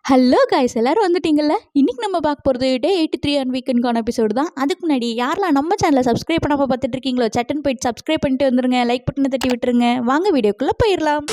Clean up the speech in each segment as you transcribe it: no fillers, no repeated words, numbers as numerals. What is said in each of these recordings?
Hello guys, எல்லாரும் வந்துட்டீங்கல்ல. இன்னைக்கு நம்ம பார்க்க போகிறது டே 83 அண்ட் வீக்கெண்ட்கான எபிசோடு தான். அதுக்கு முன்னாடி யாரெல்லாம் நம்ம சேனலை சப்ஸ்கிரைப் பண்ணாமல் பார்த்துட்டு இருக்கீங்களோ சட்டன் போயிட்டு சப்ஸ்கிரைப் பண்ணிட்டு வந்துருங்க. லைக் பட்டனை தட்டி விட்டுருங்க. வாங்க வீடியோக்குள்ளே போயிடலாம்.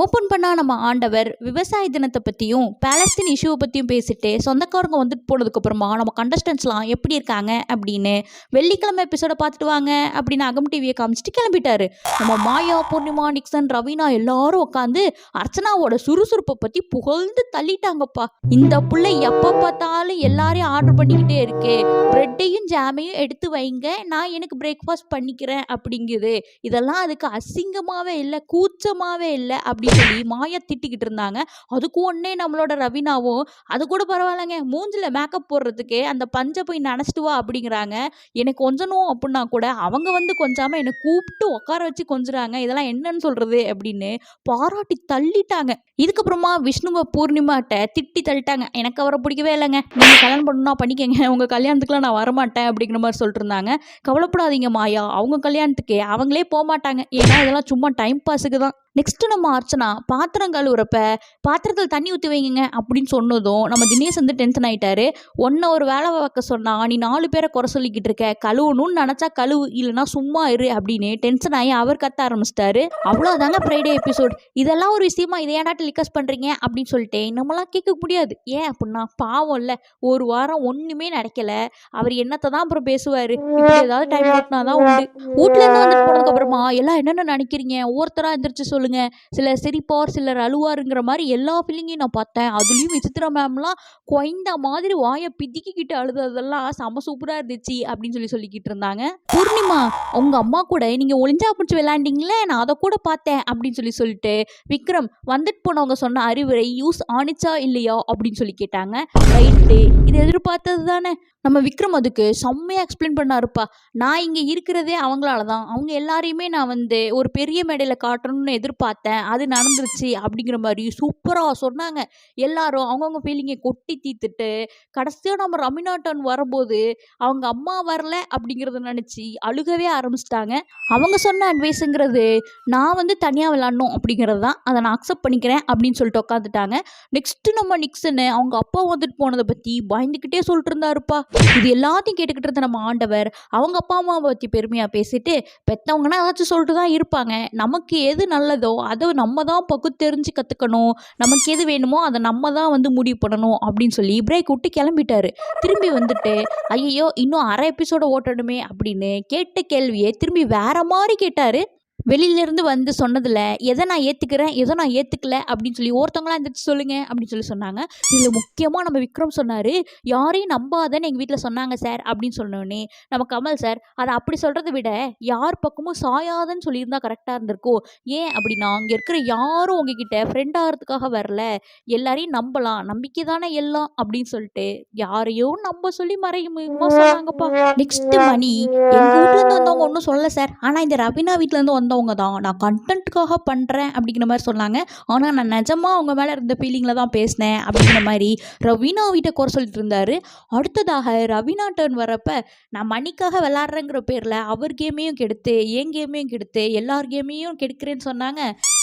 ஓப்பன் பண்ணால் நம்ம ஆண்டவர் விவசாய தினத்தை பற்றியும் பாலஸ்தீன் இஷ்யூவை பற்றியும் பேசிட்டு சொந்தக்காரங்க வந்துட்டு போனதுக்கப்புறமா நம்ம கண்டஸ்டன்ஸ்லாம் எப்படி இருக்காங்க அப்படின்னு வெள்ளிக்கிழமை எபிசோட பார்த்துட்டு வாங்க அப்படின்னு அகம் டிவியை காமிச்சிட்டு கிளம்பிட்டாரு. நம்ம மாயா, பூர்ணிமா, நிக்சன், ரவீனா எல்லாரும் உட்காந்து அர்ச்சனாவோட சுறுசுறுப்பை பற்றி புகழ்ந்து தள்ளிட்டாங்கப்பா. இந்த புள்ளை எப்போ பார்த்தாலும் எல்லாரையும் ஆர்டர் பண்ணிக்கிட்டே இருக்கு, பிரெட்டையும் ஜாமையும் எடுத்து வைங்க, நான் எனக்கு பிரேக்ஃபாஸ்ட் பண்ணிக்கிறேன் அப்படிங்குது. இதெல்லாம் அதுக்கு அசிங்கமாகவே இல்லை, கூச்சமாகவே இல்லை அப்படின்னு சொல்லி மாயா திட்டிக்கிட்டு இருந்தாங்க. அதுக்கு ஒன்னே நம்மளோட ரவீனாவும் அது கூட பரவாயில்லைங்க, மூஞ்சில மேக்கப் போடுறதுக்கு அந்த பஞ்சை போய் நினைச்சிட்டு வா அப்படிங்கிறாங்க. எனக்கு கொஞ்சணும் அப்படின்னா கூட அவங்க வந்து கொஞ்சாம என்னை கூப்பிட்டு உட்கார வச்சு கொஞ்சுறாங்க. இதெல்லாம் என்னன்னு சொல்றது அப்படின்னு பாராட்டி தள்ளிட்டாங்க. இதுக்கப்புறமா விஷ்ணுவை பூர்ணிமாட்ட திட்டி தள்ளிட்டாங்க. எனக்கு அவரை பிடிக்கவே இல்லைங்க, நீங்க கல்யாணம் பண்ணணும்னா பண்ணிக்கங்க, உங்க கல்யாணத்துக்குலாம் நான் வரமாட்டேன் அப்படிங்கிற மாதிரி சொல்லிட்டு இருந்தாங்க. கவலைப்படாதீங்க மாயா, அவங்க கல்யாணத்துக்கு அவங்களே போக மாட்டாங்க, ஏன்னா இதெல்லாம் சும்மா டைம் பாஸுக்கு தான். நெக்ஸ்ட் நம்ம அர்ச்சனா பாத்திரம் கழுவுறப்ப பாத்திரத்தில் தண்ணி ஊற்றி வைங்க அப்படின்னு சொன்னதும் நம்ம தினேஷ் வந்து டென்ஷன் ஆயிட்டாரு. ஒன்ன ஒரு வேலை பார்க்க சொன்னா நீ 4 பேரை குறை சொல்லிக்கிட்டு இருக்க, கழுவணும்னு நினைச்சா கழுவு, இல்லைன்னா சும்மா இரு அப்படின்னு டென்ஷன் ஆகி அவர் கத்த ஆரம்பிச்சிட்டாரு. அவ்வளோதாங்க ஃப்ரைடே எபிசோட். இதெல்லாம் ஒரு விஷயமா இதை ஏன்டா டெலிகாஸ்ட் பண்றீங்க அப்படின்னு சொல்லிட்டு நம்மளாம் கேட்க முடியாது. ஏன் அப்படின்னா பாவம் இல்லை, ஒரு வாரம் ஒண்ணுமே நடக்கல, அவர் என்னத்தை தான் அப்புறம் பேசுவாரு. இப்படி ஏதாவது டைம் ஓட்டினாதான் உண்டு. வீட்டுல இருந்து வந்துட்டு போனதுக்கு அப்புறமா எல்லாம் என்னென்ன நினைக்கிறீங்க ஒவ்வொருத்தரா எந்திரிச்சு சொல்லுங்க. சிலர் சிரிப்பார், சிலர் அழுவாருங்கிற மாதிரி எல்லா ஃபீலிங்கையும் நான் பார்த்தேன். அதுலயும் விசித்ரா மேம்லாம் குழந்த மாதிரி வாயை பிதிக்கிட்டு அழுததெல்லாம் செம சூப்பரா இருந்துச்சு அப்படின்னு சொல்லிக்கிட்டு இருந்தாங்க. பூர்ணிமா, உங்க அம்மா கூட நீங்க ஒளிஞ்சா பிடிச்சி விளையாண்டீங்களே, நான் அதை கூட பார்த்தேன் அப்படின்னு சொல்லிட்டு விக்ரம் வந்துட்டு போனவங்க சொன்ன அறிவுரை யூஸ் ஆனிச்சா இல்லையா அப்படின்னு சொல்லி கேட்டாங்க. ரைட்டு, இது எதிர்பார்த்தது தானே. நம்ம விக்ரம் அதுக்கு செம்மையா எக்ஸ்பிளைன் பண்ணாருப்பா. நான் இங்க இருக்கிறதே அவங்களால தான், அவங்க எல்லாரையுமே நான் வந்து ஒரு பெரிய மேடையில காட்டணும்னு எதிர்பார்த்தேன், அது நடந்துருச்சு அப்படிங்கிற மாதிரி சூப்பரா சொன்னாங்க. எல்லாரும் அவங்கவுங்க ஃபீலிங்கை கொட்டி தீர்த்துட்டு கடைசியா நம்ம ரமீனா டர்ன் வரும்போது அவங்க அம்மா வரல அப்படிங்கிறத நினைச்சு அழுகவே ஆரம்பிச்சிட்டாங்க. அவங்க சொன்ன அட்வைஸுங்கிறது நான் வந்து தனியா விளையாடணும் அப்படிங்கிறது தான், அதை நான் அக்செப்ட் பண்ணிக்கிறேன் அப்படின்னு சொல்லிட்டு உட்காந்துட்டாங்க. நெக்ஸ்ட் நம்ம நிக்சனு அவங்க அப்பா வந்துட்டு போனதை பத்தி பயந்துக்கிட்டே சொல்லிட்டு இருந்தாருப்பா. இது எல்லாத்தையும் கேட்டுக்கிட்டு இருந்த நம்ம ஆண்டவர் அவங்க அப்பா அம்மாவை பற்றி பெருமையாக பேசிட்டு, பெற்றவங்கன்னா ஏதாச்சும் சொல்லிட்டு தான் இருப்பாங்க, நமக்கு எது நல்லதோ அதை நம்ம தான் தெரிஞ்சு கற்றுக்கணும், நமக்கு எது வேணுமோ அதை நம்ம தான் வந்து முடிவு பண்ணணும் அப்படின்னு சொல்லி பிரேக் விட்டு கிளம்பிட்டாரு. திரும்பி வந்துட்டு ஐயோ இன்னும் அரை எபிசோட ஓட்டணுமே அப்படின்னு கேட்ட கேள்வியை திரும்பி வேற மாதிரி கேட்டாரு. வெளியிலேருந்து வந்து சொன்னதில் எதை நான் ஏற்றுக்கிறேன், எதை நான் ஏற்றுக்கல அப்படின்னு சொல்லி ஒருத்தவங்களாம் இருந்துச்சு சொல்லுங்க அப்படின்னு சொன்னாங்க. இதில் முக்கியமாக நம்ம விக்ரம் சொன்னார், யாரையும் நம்பாதன்னு எங்கள் வீட்டில் சொன்னாங்க சார் அப்படின்னு சொன்னோடனே நம்ம கமல் சார் அதை அப்படி சொல்கிறத விட யார் பக்கமும் சாயாதன்னு சொல்லியிருந்தா கரெக்டாக இருந்திருக்கோ. ஏன் அப்படின்னா அங்கே இருக்கிற யாரும் உங்ககிட்ட ஃப்ரெண்ட் ஆகிறதுக்காக வரல, எல்லாரையும் நம்பலாம், நம்பிக்கை தானே எல்லாம் அப்படின்னு சொல்லிட்டு யாரையும் நம்ப சொல்லி மறைமுகமாக சொன்னாங்கப்பா. நெக்ஸ்ட் மணி, எங்கள் வீட்டிலேருந்து வந்தவங்க ஒன்றும் சொல்லலை சார், ஆனால் இந்த ரவீனா வீட்டிலேருந்து வந்தவங்க தான் நான் கண்டென்ட்டுக்காக பண்ணுறேன் அப்படிங்கிற மாதிரி சொன்னாங்க. ஆனால் நான் நிஜமாக அவங்க மேலே இருந்த ஃபீலிங்கில் தான் பேசினேன் அப்படிங்கிற மாதிரி ரவீனா வீட்டை குறை சொல்லிட்டு இருந்தார். அடுத்ததாக ரவீனா டர்ன் வரப்போ நான் மணிக்காக விளாட்றேங்கிற பேரில் அவர் கேமையும் கெடுத்து என் கேமையும் கெடுத்து எல்லார் கேமையும் கெடுக்கிறேன்னு சொன்னாங்க.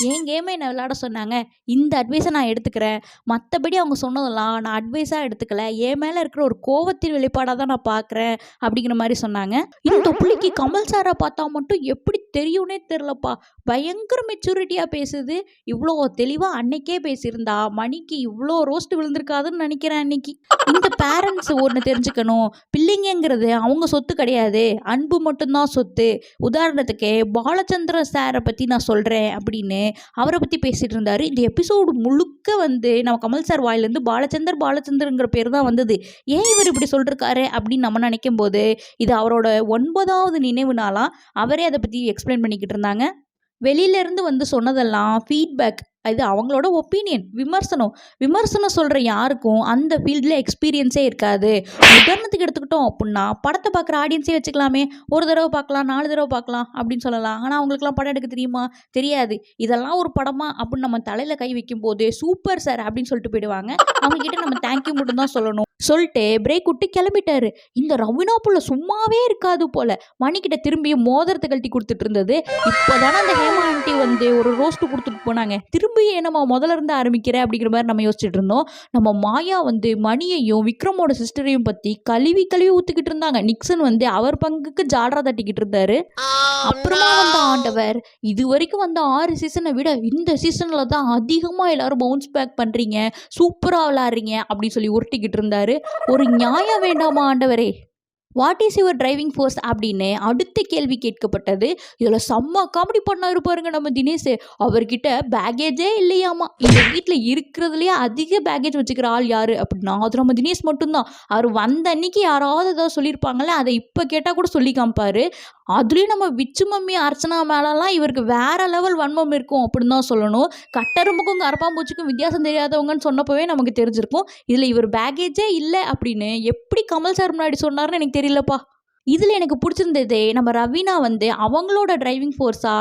என் கேமை என்னை விளையாட சொன்னாங்க, இந்த அட்வைஸை நான் எடுத்துக்கிறேன், மற்றபடி அவங்க சொன்னதெல்லாம் நான் அட்வைஸாக எடுத்துக்கல, என் மேலே இருக்கிற ஒரு கோவத்தின் வெளிப்பாடாக தான் நான் பார்க்குறேன் அப்படிங்கிற மாதிரி சொன்னாங்க. இந்த புள்ளிக்கு கமல் சாரை பார்த்தா மட்டும் எப்படி தெரியும்னே தெரியலப்பா, பயங்கர மெச்சூரிட்டியாக பேசுது. இவ்வளோ தெளிவாக அன்னைக்கே பேசியிருந்தா மணிக்கு இவ்வளோ ரோஸ்ட் விழுந்திருக்காதுன்னு நினைக்கிறேன். அன்னைக்கு இந்த பேரண்ட்ஸ் ஒன்று தெரிஞ்சுக்கணும், பிள்ளைங்கிறது அவங்க சொத்து கிடையாது, அன்பு மட்டும்தான் சொத்து. உதாரணத்துக்கு பாலச்சந்திர சாரை பற்றி நான் சொல்கிறேன் அப்படின்னு அவரை பற்றி பேசிகிட்டு இருந்தார். இந்த எபிசோடு முழுக்க வந்து நம்ம கமல் சார் வாயிலேருந்து பாலச்சந்தர்ங்கிற பேர் தான் வந்தது. ஏன் இவர் இப்படி சொல்லிருக்காரு அப்படின்னு நம்ம நினைக்கும் போது இது அவரோட 9வது நினைவு நாளாக அவரே அதை பற்றி எக்ஸ்பிளைன் பண்ணிக்கிட்டு இருந்தாங்க. வெளியிலேருந்து வந்து சொன்னதெல்லாம் ஃபீட்பேக், இது அவங்களோட ஒப்பீனியன், விமர்சனம் சொல்கிற யாருக்கும் அந்த ஃபீல்டில் எக்ஸ்பீரியன்ஸே இருக்காது. உதாரணத்துக்கு எடுத்துக்கிட்டோம் அப்படின்னா படத்தை பார்க்குற ஆடியன்ஸே வச்சுக்கலாமே, ஒரு தடவை பார்க்கலாம், 4 தடவை பார்க்கலாம் அப்படின்னு சொல்லலாம். ஆனால் அவங்களுக்குலாம் படம் எடுக்க தெரியுமா? தெரியாது. இதெல்லாம் ஒரு படமா அப்படின்னு நம்ம தலையில் கை வைக்கும்போது சூப்பர் சார் அப்படின்னு சொல்லிட்டு போயிடுவாங்க. அவங்ககிட்ட நம்ம தேங்க்யூ மட்டும் தான் சொல்லணும். சொல்லிட்டு பிரேக் விட்டு கிளம்பிட்டாரு. இந்த ரவினா புள்ள சும்மாவே இருக்காது போல. மணிக்கிட்ட திரும்பி மோதிரத்தை கழட்டி கொடுத்துட்டு இருந்தது. இப்போதானே அந்த ஹேமா ஆண்டி வந்து ஒரு ரோஸ்ட் கொடுத்துட்டு போனாங்க. திரும்பி நம்ம முதல்ல இருந்து ஆரம்பிக்கிற அப்படிங்கிற மாதிரி நம்ம யோசிச்சுட்டு இருந்தோம். நம்ம மாயா வந்து மணியையும் விக்ரமோட சிஸ்டரையும் பத்தி கழுவி கழுவி ஊத்துக்கிட்டு இருந்தாங்க. நிக்சன் வந்து அவர் பங்குக்கு ஜாலரா தட்டிக்கிட்டு இருந்தாரு. அப்புறமா வந்த ஆண்டவர், இது வரைக்கும் வந்த 6 சீசனை விட இந்த சீசன்ல தான் அதிகமா எல்லாரும் பவுன்ஸ் பேக் பண்றீங்க, சூப்பரா விளையாடுறீங்க அப்படின்னு சொல்லி உருட்டிக்கிட்டு இருந்தாரு. ஒரு நியாயம் வேண்டாமா ஆண்டவரே? What is your driving force அப்படின்னு அடுத்த கேள்வி கேட்கப்பட்டது. இதில் செம்ம காமெடி பண்ணாரு பாருங்க நம்ம தினேஷ். அவர்கிட்ட பேகேஜே இல்லையாமா. இந்த வீட்டில் இருக்கிறதுலேயே அதிக பேகேஜ் வச்சுக்கிற ஆள் யாரு அப்படின்னா அது நம்ம தினேஷ் மட்டும்தான். அவர் வந்த அன்னைக்கு யாராவது ஏதாவது சொல்லியிருப்பாங்களே, அதை இப்போ கேட்டால் கூட சொல்லி காமிப்பாரு. அதுலேயும் நம்ம விச்சு மம்மி அர்ச்சனா மேலெல்லாம் இவருக்கு வேற லெவல் வன்மம் இருக்கும் அப்படின்னு தான் சொல்லணும். கட்டரும்புக்கும் கரப்பாம்பூச்சிக்கும் வித்தியாசம் தெரியாதவங்கன்னு சொன்னப்பவே நமக்கு தெரிஞ்சிருக்கும். இதில் இவர் பேகேஜே இல்லை அப்படின்னு எப்படி கமல் சார் முன்னாடி சொன்னார்னு எனக்கு தெரியலப்பா. இதில் எனக்கு பிடிச்சிருந்தது நம்ம ரவீனா வந்து அவங்களோட டிரைவிங் ஃபோர்ஸா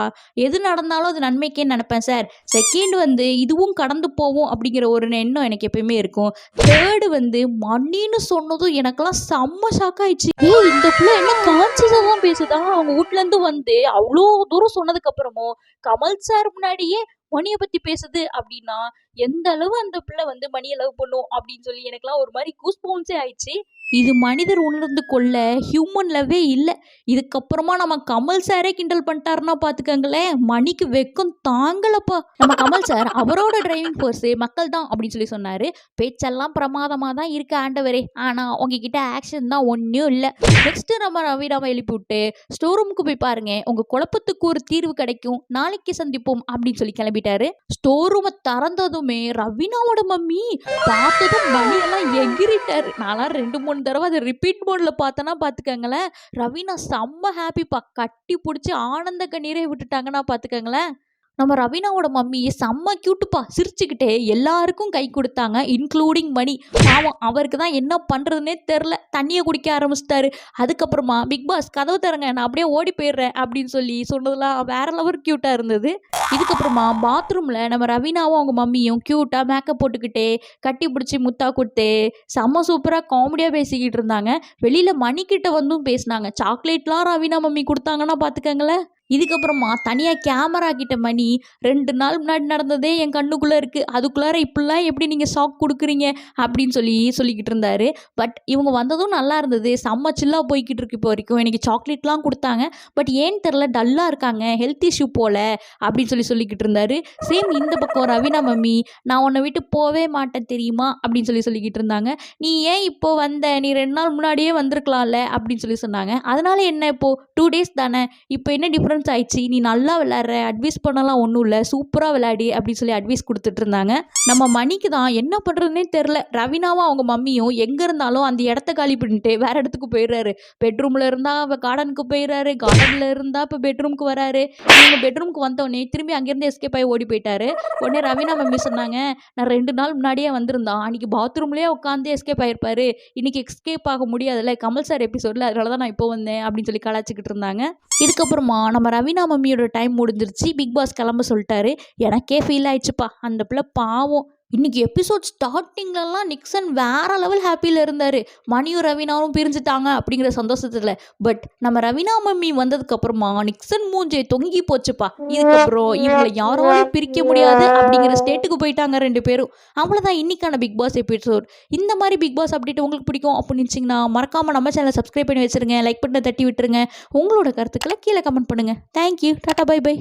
எது நடந்தாலும் அது நன்மைக்கேன்னு நினைப்பேன் சார். செகண்ட் வந்து இதுவும் கடந்து போவோம் அப்படிங்கிற ஒரு எண்ணம் எனக்கு எப்பயுமே இருக்கும். தேர்டு வந்து மணின்னு சொன்னதும் எனக்கெல்லாம் செம்ம ஷாக் ஆயிடுச்சு. இந்த பிள்ளை என்ன கான்சியஸாக தான் பேசுதா? அவங்க வீட்டிலேருந்து வந்து அவ்வளோ தூரம் சொன்னதுக்கு அப்புறமும் கமல் சார் முன்னாடியே மணியை பற்றி பேசுது அப்படின்னா எந்த அளவு அந்த பிள்ளை வந்து மணியை லவ் பண்ணும் அப்படின்னு சொல்லி எனக்குலாம் ஒரு மாதிரி கூஸ் பவுன்ஸே ஆயிடுச்சு. இது மனிதர் உணர்ந்து கொள்ள ஹியூமன் லவ்வே இல்லை. இதுக்கப்புறமா நம்ம கமல் சாரே கிண்டல் பண்ணிட்டாருன்னா பார்த்துக்கங்களேன், மணிக்கு வெக்கம் தாங்கலப்பா. நம்ம கமல் சார் அவரோட டிரைவிங் ஃபோர்ஸு மக்கள் தான் அப்படின்னு சொல்லி சொன்னார். பேச்செல்லாம் பிரமாதமாக தான் இருக்கு ஆண்டவரே, ஆனால் உங்ககிட்ட ஆக்ஷன் தான் ஒன்றும் இல்லை. நெக்ஸ்ட்டு நம்ம ரவிராம எழுப்பி விட்டு ஸ்டோர் ரூமுக்கு போய் பாருங்க, உங்கள் குழப்பத்துக்கு ஒரு தீர்வு கிடைக்கும், நாளைக்கு சந்திப்போம் அப்படின்னு சொல்லி கிளம்பிட்டாரு. ஸ்டோர் ரூமை திறந்ததுமே ரவினாவோட மம்மி பார்த்ததும் மணியெல்லாம் எகிரிட்டாரு. நான்லாம் 2-3 தடவை அதை ரிப்பீட் மோட்ல பார்த்தேன்னா பார்த்துக்கங்களேன். ரவீனா செம்ம ஹாப்பிப்பா. கட்டி பிடிச்சி ஆனந்த கண்ணீரே விட்டுட்டாங்கன்னா பார்த்துக்கங்களேன். நம்ம ரவீனாவோட மம்மி செம்ம க்யூட்டுப்பா. சிரிச்சுக்கிட்டே எல்லாருக்கும் கை கொடுத்தாங்க, இன்க்ளூடிங் மணி. பாவம் அவருக்கு தான் என்ன பண்ணுறதுனே தெரில, தண்ணியை குடிக்க ஆரம்பிச்சிட்டாரு. அதுக்கப்புறமா பிக் பாஸ் கதவு தரங்க, நான் அப்படியே ஓடி போயிடுறேன் அப்படின்னு சொல்லி சொன்னதெல்லாம் வேற லெவல் க்யூட்டாக இருந்தது. இதுக்கப்புறமா பாத்ரூமில் நம்ம ரவீனாவும் அவங்க மம்மியும் க்யூட்டாக மேக்கப் போட்டுக்கிட்டே கட்டி பிடிச்சி முத்தா கொடுத்தே செம்ம சூப்பராக காமெடியாக பேசிக்கிட்டு இருந்தாங்க. வெளியில் மணிக்கிட்ட வந்தும் பேசினாங்க. சாக்லேட்லாம் ரவீனா மம்மி கொடுத்தாங்கன்னா பார்த்துக்கங்களேன். இதுக்கப்புறமா தனியாக கேமரா கிட்ட மணி 2 நாள் முன்னாடி நடந்ததே என் கண்ணுக்குள்ளே இருக்குது, அதுக்குள்ளார இப்படிலாம் எப்படி நீங்கள் ஷாக் கொடுக்குறீங்க அப்படின்னு சொல்லிக்கிட்டு இருந்தாரு. பட் இவங்க வந்ததும் நல்லா இருந்தது, செம்ம சில்லாக போய்கிட்டு இருக்கு. இப்போ வரைக்கும் எனக்கு சாக்லேட்லாம் கொடுத்தாங்க, பட் ஏன்னு தெரில டல்லாக இருக்காங்க, ஹெல்த் இஷ்யூ போல் அப்படின்னு சொல்லிக்கிட்டு இருந்தாரு. சேம் இந்த பக்கம் ரவீனா மம்மி, நான் உன்னை விட்டு போவே மாட்டேன் தெரியுமா அப்படின்னு சொல்லிக்கிட்டு இருந்தாங்க. நீ ஏன் இப்போ வந்த, நீ 2 நாள் முன்னாடியே வந்திருக்கலாம்ல அப்படின்னு சொன்னாங்க. அதனால என்ன, இப்போ 2 டேஸ் தானே, இப்போ என்ன டிஃப்ரெண்ட் ஆயிடுச்சு, நீ நல்லா விளையாடுற, அட்வைஸ் பண்ணலாம் ஒன்றும் இல்லை, சூப்பராக விளையாடி அப்படின்னு சொல்லி அட்வைஸ் கொடுத்துட்டு இருந்தாங்க. நம்ம மணிக்கு தான் என்ன பண்ணுறதுனே தெரில. ரவீனாவும் அவங்க மம்மியும் எங்கே இருந்தாலும் அந்த இடத்த காலி பண்ணிட்டு வேற இடத்துக்கு போயிடுறாரு. பெட்ரூமில் இருந்தால் இப்போ கார்டனுக்கு போயிடுறாரு, கார்டனில் இருந்தால் இப்போ பெட்ரூமுக்கு வராரு. இவங்க பெட்ரூமுக்கு வந்தோடனே திரும்பி அங்கேருந்து எஸ்கேப் ஆகி ஓடி போயிட்டாரு. உடனே ரவீனா மம்மி சொன்னாங்க, நான் 2 நாள் முன்னாடியே வந்திருந்தான், அன்றைக்கி பாத்ரூம்லேயே உட்காந்து எஸ்கேப் ஆகிருப்பாரு, இன்றைக்கி எஸ்கேப் ஆக முடியாதுல்ல கமல் சார் எபிசோடில், அதனால தான் நான் இப்போ வந்தேன் அப்படின்னு சொல்லி கலாச்சிக்கிட்டு இருந்தாங்க. இதுக்கப்புறமா நம்ம ரவீனா மம்மியோட டைம் முடிஞ்சிருச்சு, பிக் பாஸ் கிளம்ப சொல்லிட்டாரு. எனக்கே ஃபீல் ஆயிடுச்சுப்பா, அந்த பிள்ளை பாவம். இன்னைக்கு எபிசோட் ஸ்டார்டிங்லலாம் நிக்சன் வேற லெவல் ஹாப்பியில் இருந்தார், மணியும் ரவீனாவும் பிரிஞ்சுட்டாங்க அப்படிங்கிற சந்தோஷத்தில். பட் நம்ம ரவீனா மம்மி வந்ததுக்கப்புறமா நிக்சன் மூஞ்சே தொங்கி போச்சுப்பா. இதுக்கப்புறம் இவங்களை யாராலும் பிரிக்க முடியாது அப்படிங்கிற ஸ்டேட்டுக்கு போயிட்டாங்க 2 பேரும். அவ்வளோதான் இன்னைக்கான பிக் பாஸ் எபிசோட். இந்த மாதிரி பிக் பாஸ் அப்டேட் உங்களுக்கு பிடிக்கும் அப்படின்னு நினச்சிங்கன்னா மறக்காமல் நம்ம சேனலை சப்ஸ்கிரைப் பண்ணி வச்சுருங்க, லைக் பட்டனை தட்டி விட்டுருங்க. உங்களோட கருத்துக்களை கீழே கமெண்ட் பண்ணுங்கள். Thank you, tata, bye by.